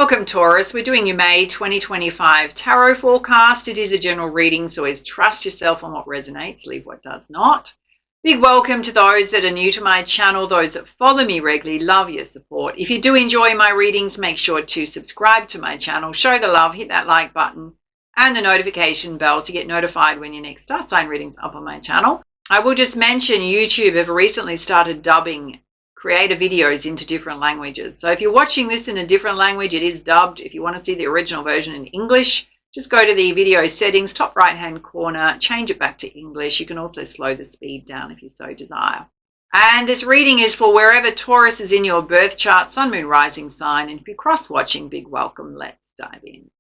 Welcome, Taurus. We're doing your May 2025 tarot forecast. It is a general reading, so always trust yourself on what resonates, leave what does not. Big welcome to those that are new to my channel, those that follow me regularly. Love your support. If you do enjoy my readings, make sure to subscribe to my channel, show the love, hit that like button and the notification bell to get notified when your next star sign reading's up on my channel. I will just mention YouTube have recently started dubbing creator videos into different languages. So if you're watching this in a different language, it is dubbed. If you want to see the original version in English, just go to the video settings, top right hand corner, change it back to English. You can also slow the speed down if you so desire. And this reading is for wherever Taurus is in your birth chart, sun, moon, rising sign. And if you're cross watching, big welcome. Let's dive in.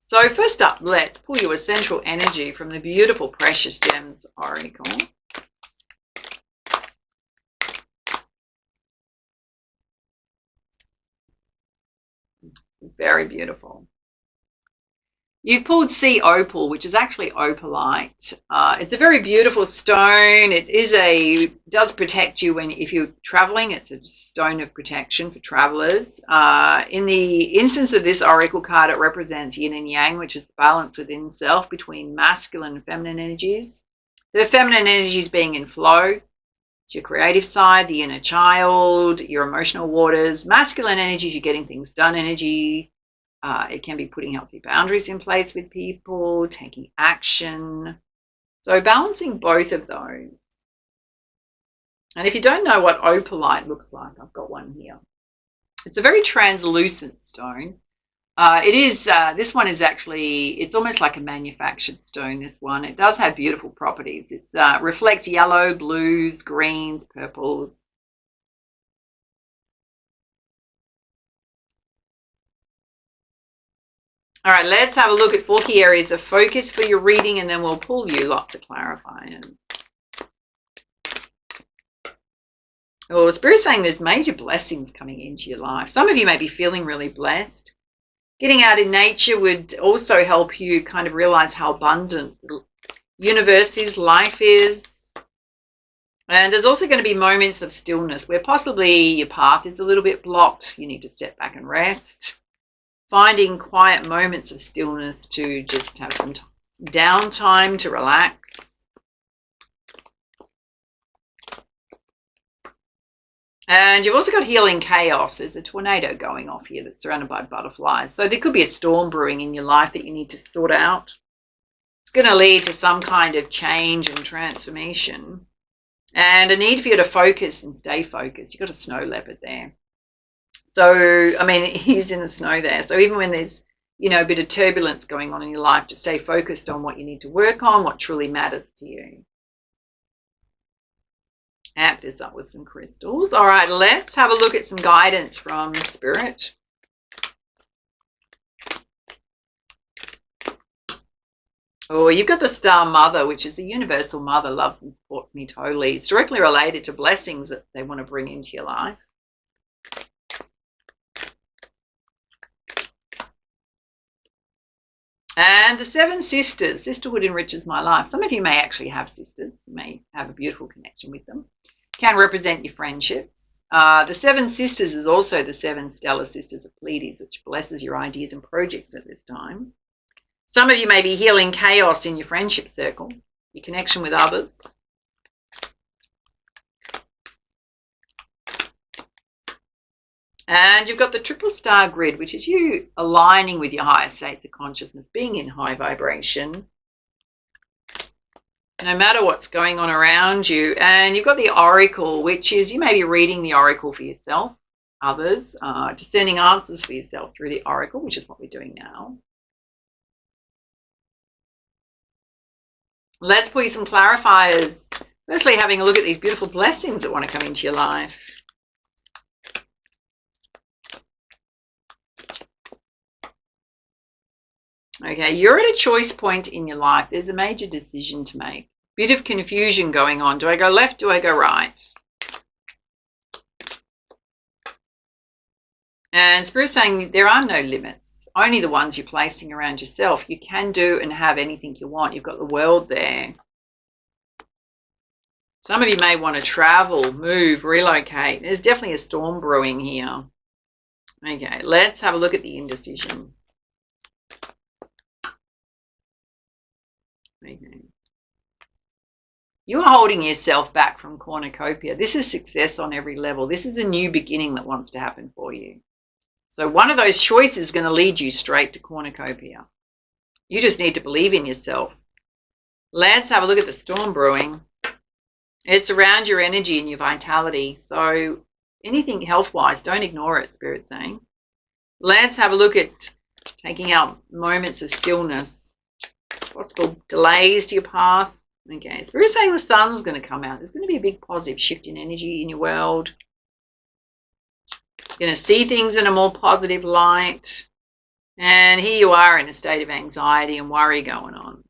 So first up, let's pull your essential energy from the beautiful Precious Gems Oracle. Very beautiful. You've pulled Sea Opal, which is actually opalite. It's a very beautiful stone. It does protect you if you're traveling. It's a stone of protection for travelers. In the instance of this oracle card, it represents yin and yang, which is the balance within self between masculine and feminine energies. The feminine energies being in flow. It's your creative side, the inner child, your emotional waters. Masculine energies, you're getting things done energy. It can be putting healthy boundaries in place with people, taking action. So balancing both of those. And if you don't know what opalite looks like, I've got one here. It's a very translucent stone. This one is actually, it's almost like a manufactured stone, this one. It does have beautiful properties. It reflects yellow, blues, greens, purples. All right, let's have a look at 4 key areas of focus for your reading, and then we'll pull you lots of clarifiers. Oh, Spirit's saying there's major blessings coming into your life. Some of you may be feeling really blessed. Getting out in nature would also help you kind of realize how abundant the universe is, life is. And there's also going to be moments of stillness where possibly your path is a little bit blocked. You need to step back and rest. Finding quiet moments of stillness to just have some downtime to relax. And you've also got healing chaos. There's a tornado going off here that's surrounded by butterflies. So there could be a storm brewing in your life that you need to sort out. It's going to lead to some kind of change and transformation. And a need for you to focus and stay focused. You've got a snow leopard there. So, I mean, he's in the snow there. So even when there's, a bit of turbulence going on in your life, to stay focused on what you need to work on, what truly matters to you. Amp this up with some crystals. All right, let's have a look at some guidance from Spirit. Oh, you've got the Star Mother, which is a universal mother, loves and supports me totally. It's directly related to blessings that they want to bring into your life. And the 7 sisters. Sisterhood enriches my life. Some of you may actually have sisters. You may have a beautiful connection with them. Can represent your friendships. The 7 sisters is also the 7 stellar sisters of Pleiades, which blesses your ideas and projects at this time. Some of you may be healing chaos in your friendship circle, your connection with others. And you've got the triple star grid, which is you aligning with your higher states of consciousness, being in high vibration, no matter what's going on around you. And you've got the oracle, which is you may be reading the oracle for yourself, others, discerning answers for yourself through the oracle, which is what we're doing now. Let's put you some clarifiers. Firstly, having a look at these beautiful blessings that want to come into your life. Okay, you're at a choice point in your life. There's a major decision to make. Bit of confusion going on. Do I go left? Do I go right? And Spirit's saying there are no limits, only the ones you're placing around yourself. You can do and have anything you want. You've got the world there. Some of you may want to travel, move, relocate. There's definitely a storm brewing here. Okay, let's have a look at the indecision. Okay. You are holding yourself back from cornucopia. This is success on every level. This is a new beginning that wants to happen for you. So one of those choices is going to lead you straight to cornucopia. You just need to believe in yourself. Let's have a look at the storm brewing. It's around your energy and your vitality. So anything health-wise, don't ignore it, Spirit's saying. Let's have a look at taking out moments of stillness. Possible delays to your path. Okay, Spirit's saying the sun's going to come out. There's going to be a big positive shift in energy in your world. You're going to see things in a more positive light. And here you are in a state of anxiety and worry going on.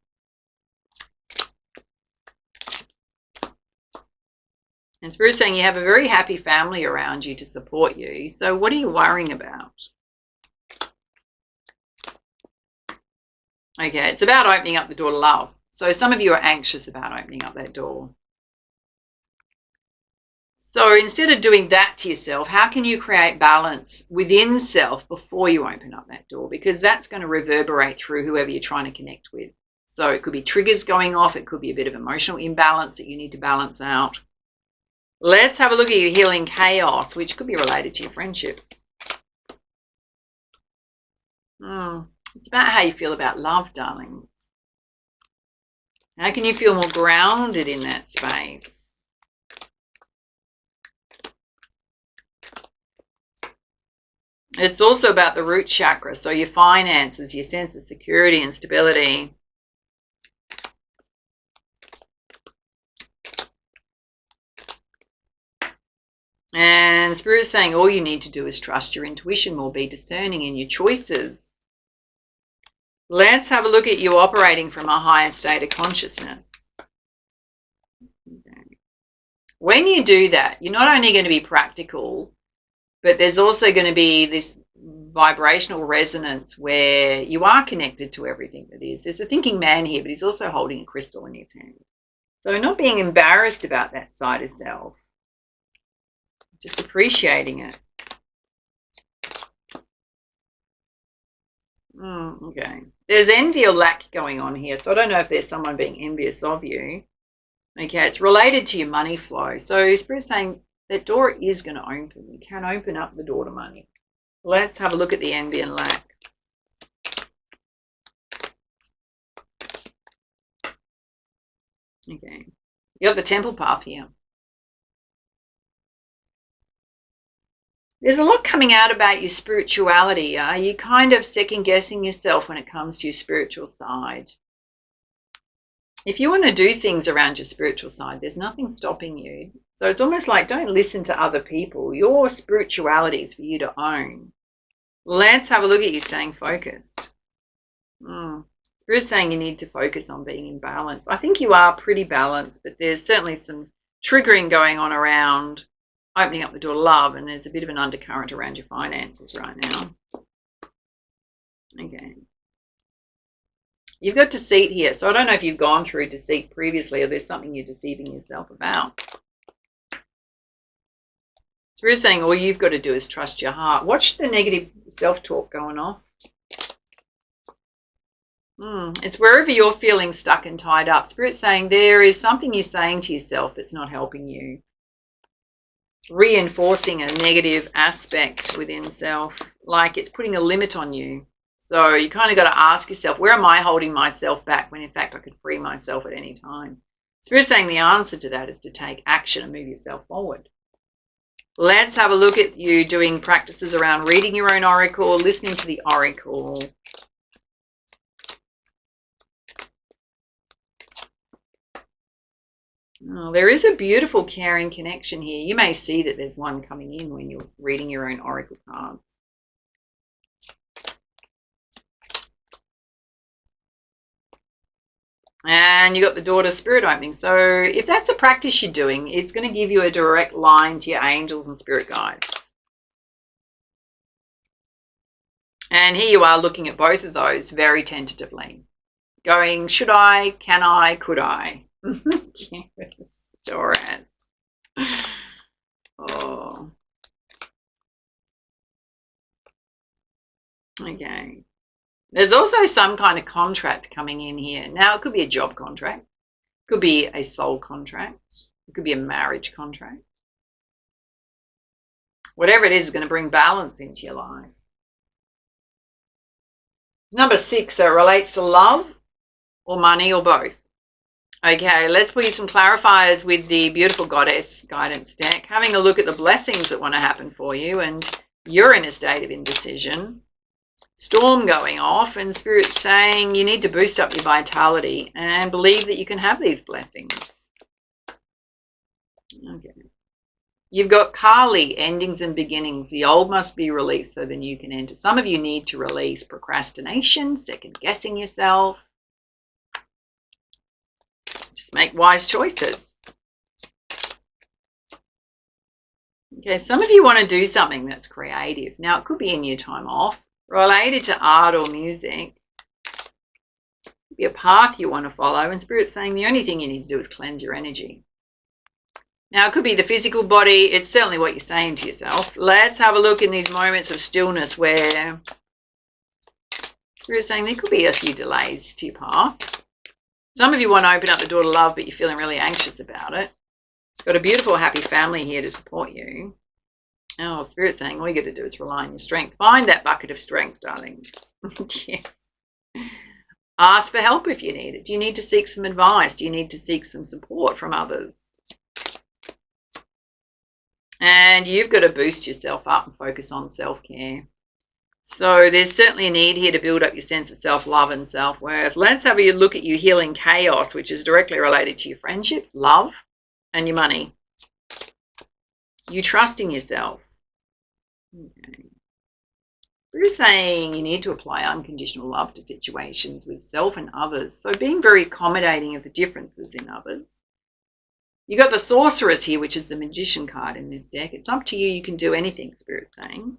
And Spirit's saying you have a very happy family around you to support you. So what are you worrying about? Okay, it's about opening up the door to love. So some of you are anxious about opening up that door. So instead of doing that to yourself, how can you create balance within self before you open up that door? Because that's going to reverberate through whoever you're trying to connect with. So it could be triggers going off. It could be a bit of emotional imbalance that you need to balance out. Let's have a look at your healing chaos, which could be related to your friendship. It's about how you feel about love, darling. How can you feel more grounded in that space? It's also about the root chakra, so your finances, your sense of security and stability. And Spirit's saying all you need to do is trust your intuition more, be discerning in your choices. Let's have a look at you operating from a higher state of consciousness. Okay. When you do that, you're not only going to be practical, but there's also going to be this vibrational resonance where you are connected to everything that is. There's a thinking man here, but he's also holding a crystal in his hand. So not being embarrassed about that side of self, just appreciating it. Okay. There's envy or lack going on here. So I don't know if there's someone being envious of you. Okay, it's related to your money flow. So Spirit's saying that door is going to open. You can open up the door to money. Let's have a look at the envy and lack. Okay. You got the temple path here. There's a lot coming out about your spirituality. Are you kind of second guessing yourself when it comes to your spiritual side? If you want to do things around your spiritual side, there's nothing stopping you. So it's almost like don't listen to other people. Your spirituality is for you to own. Let's have a look at you staying focused. Spirit's saying you need to focus on being in balance. I think you are pretty balanced, but there's certainly some triggering going on around opening up the door to love, and there's a bit of an undercurrent around your finances right now. Okay. You've got deceit here. So I don't know if you've gone through deceit previously or there's something you're deceiving yourself about. Spirit's saying all you've got to do is trust your heart. Watch the negative self-talk going off. It's wherever you're feeling stuck and tied up. Spirit's saying there is something you're saying to yourself that's not helping you. Reinforcing a negative aspect within self, like it's putting a limit on you. So you kind of got to ask yourself, where am I holding myself back when in fact I could free myself at any time? Spirit's saying the answer to that is to take action and move yourself forward. Let's have a look at you doing practices around reading your own oracle, listening to the oracle. Oh, there is a beautiful caring connection here. You may see that there's one coming in when you're reading your own oracle cards. And you got the door to spirit opening. So if that's a practice you're doing, it's going to give you a direct line to your angels and spirit guides. And here you are looking at both of those very tentatively. Going, should I, can I, could I? Yes. Taurus. Oh. Okay. There's also some kind of contract coming in here. Now, it could be a job contract. It could be a soul contract. It could be a marriage contract. Whatever it is going to bring balance into your life. Number 6, so it relates to love or money or both. Okay, let's put you some clarifiers with the beautiful Goddess guidance deck. Having a look at the blessings that want to happen for you, and you're in a state of indecision. Storm going off, and Spirit's saying you need to boost up your vitality and believe that you can have these blessings. Okay. You've got Kali, endings and beginnings. The old must be released so the new can enter. Some of you need to release procrastination, second guessing yourself. Just make wise choices. Okay, some of you want to do something that's creative. Now, it could be in your time off, related to art or music. It could be a path you want to follow, and Spirit's saying the only thing you need to do is cleanse your energy. Now, it could be the physical body. It's certainly what you're saying to yourself. Let's have a look in these moments of stillness where Spirit's saying there could be a few delays to your path. Some of you want to open up the door to love, but you're feeling really anxious about it. Got a beautiful, happy family here to support you. Oh, Spirit's saying all you got to do is rely on your strength. Find that bucket of strength, darlings. Yes. Ask for help if you need it. Do you need to seek some advice? Do you need to seek some support from others? And you've got to boost yourself up and focus on self-care. So there's certainly a need here to build up your sense of self-love and self-worth. Let's have a look at your healing chaos, which is directly related to your friendships, love, and your money. You trusting yourself. Okay. We're saying you need to apply unconditional love to situations with self and others. So being very accommodating of the differences in others. You got the Sorceress here, which is the Magician card in this deck. It's up to you. You can do anything, Spirit's saying.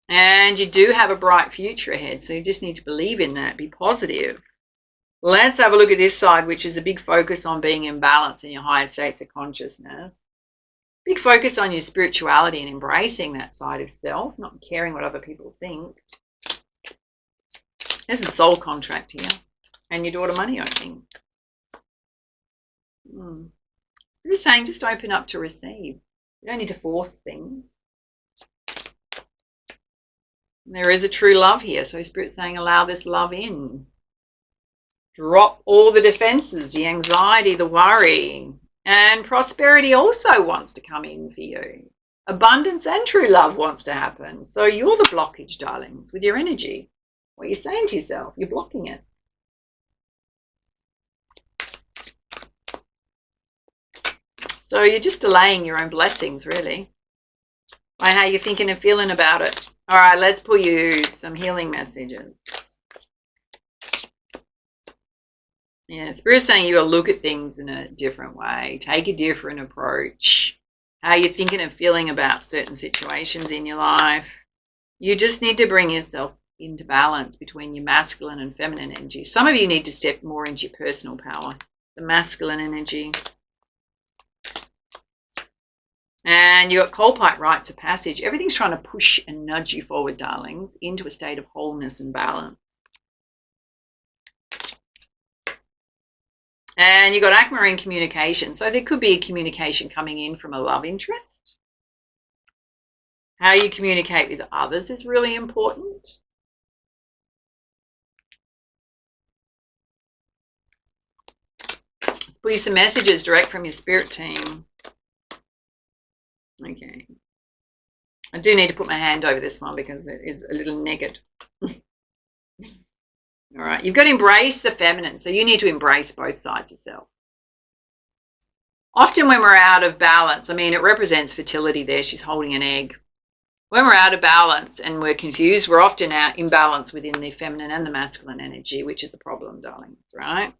And you do have a bright future ahead, so you just need to believe in that. Be positive. Let's have a look at this side, which is a big focus on being in balance in your higher states of consciousness. Big focus on your spirituality and embracing that side of self, not caring what other people think. There's a soul contract here. And your daughter money opening. You're saying just open up to receive. You don't need to force things. There is a true love here. So Spirit's saying allow this love in. Drop all the defenses, the anxiety, the worry. And prosperity also wants to come in for you. Abundance and true love wants to happen. So you're the blockage, darlings, with your energy. What you're saying to yourself, you're blocking it. So you're just delaying your own blessings, really, by how you're thinking and feeling about it. All right, let's pull you some healing messages. Yeah, Spirit's saying you will look at things in a different way. Take a different approach. How you're thinking and feeling about certain situations in your life. You just need to bring yourself into balance between your masculine and feminine energy. Some of you need to step more into your personal power, the masculine energy. And you've got coal pipe rites of passage. Everything's trying to push and nudge you forward, darlings, into a state of wholeness and balance. And you've got aquamarine communication. So there could be a communication coming in from a love interest. How you communicate with others is really important. Let's pull you some messages direct from your spirit team. Okay. I do need to put my hand over this one because it is a little negative. All right. You've got to embrace the feminine. So you need to embrace both sides of self. Often when we're out of balance, I mean, it represents fertility there. She's holding an egg. When we're out of balance and we're confused, we're often out imbalance within the feminine and the masculine energy, which is a problem, darlings, right?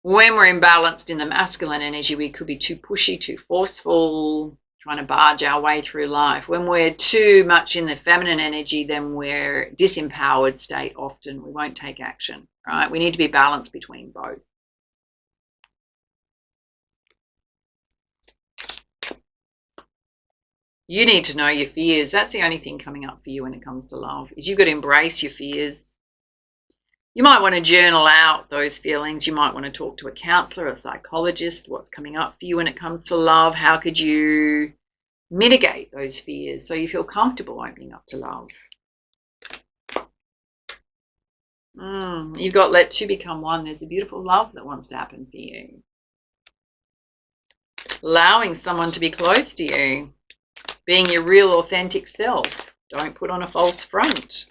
When we're imbalanced in the masculine energy, we could be too pushy, too forceful, trying to barge our way through life. When we're too much in the feminine energy, then we're disempowered state often. We won't take action, right? We need to be balanced between both. You need to know your fears. That's the only thing coming up for you when it comes to love, is you've got to embrace your fears. You might want to journal out those feelings. You might want to talk to a counselor, a psychologist, what's coming up for you when it comes to love. How could you mitigate those fears so you feel comfortable opening up to love? You've got let two become one. There's a beautiful love that wants to happen for you. Allowing someone to be close to you. Being your real authentic self. Don't put on a false front.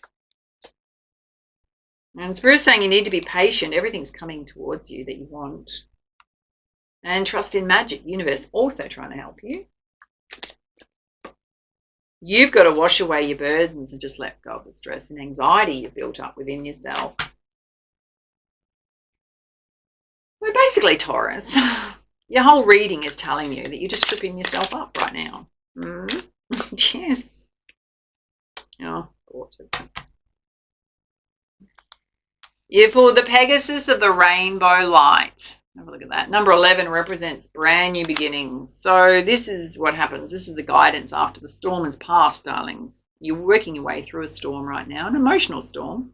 And Spirit's saying you need to be patient. Everything's coming towards you that you want. And trust in magic. Universe also trying to help you. You've got to wash away your burdens and just let go of the stress and anxiety you've built up within yourself. So basically, Taurus, your whole reading is telling you that you're just tripping yourself up right now. Yes. Oh, gorgeous. You pulled the Pegasus of the Rainbow Light. Have a look at that. Number 11 represents brand new beginnings. So this is what happens. This is the guidance after the storm has passed, darlings. You're working your way through a storm right now, an emotional storm.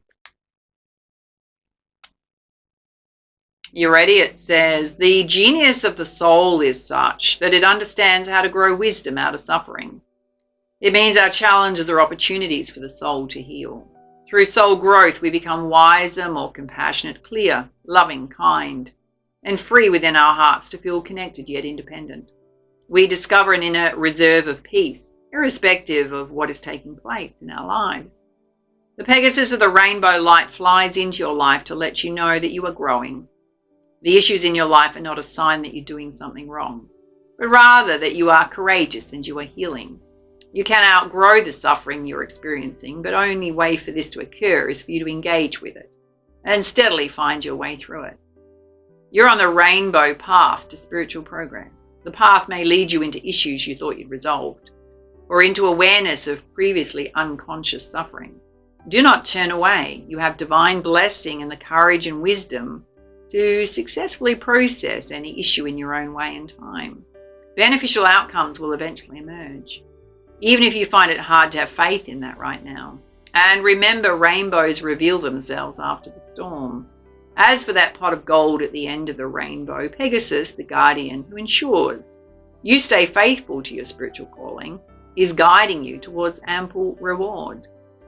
You ready? It says, the genius of the soul is such that it understands how to grow wisdom out of suffering. It means our challenges are opportunities for the soul to heal. Through soul growth, we become wiser, more compassionate, clear, loving, kind, and free within our hearts to feel connected yet independent. We discover an inner reserve of peace, irrespective of what is taking place in our lives. The Pegasus of the Rainbow Light flies into your life to let you know that you are growing. The issues in your life are not a sign that you're doing something wrong, but rather that you are courageous and you are healing. You can outgrow the suffering you're experiencing, but only way for this to occur is for you to engage with it and steadily find your way through it. You're on the rainbow path to spiritual progress. The path may lead you into issues you thought you'd resolved, or into awareness of previously unconscious suffering. Do not turn away. You have divine blessing and the courage and wisdom to successfully process any issue in your own way and time. Beneficial outcomes will eventually emerge, even if you find it hard to have faith in that right now. And remember, rainbows reveal themselves after the storm. As for that pot of gold at the end of the rainbow, Pegasus, the guardian who ensures you stay faithful to your spiritual calling, is guiding you towards ample reward.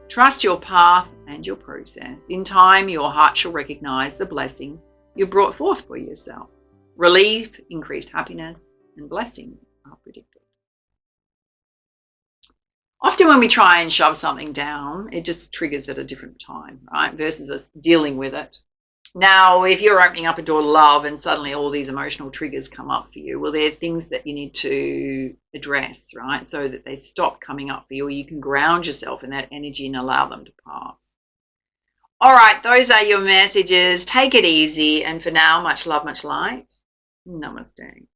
Trust your path and your process. In time, your heart shall recognize the blessing you've brought forth for yourself. Relief, increased happiness, and blessings are predicted. Often when we try and shove something down, it just triggers at a different time, right? Versus us dealing with it. Now, if you're opening up a door to love and suddenly all these emotional triggers come up for you, well, they're things that you need to address, right? So that they stop coming up for you, or you can ground yourself in that energy and allow them to pass. All right, those are your messages. Take it easy. And for now, much love, much light. Namaste.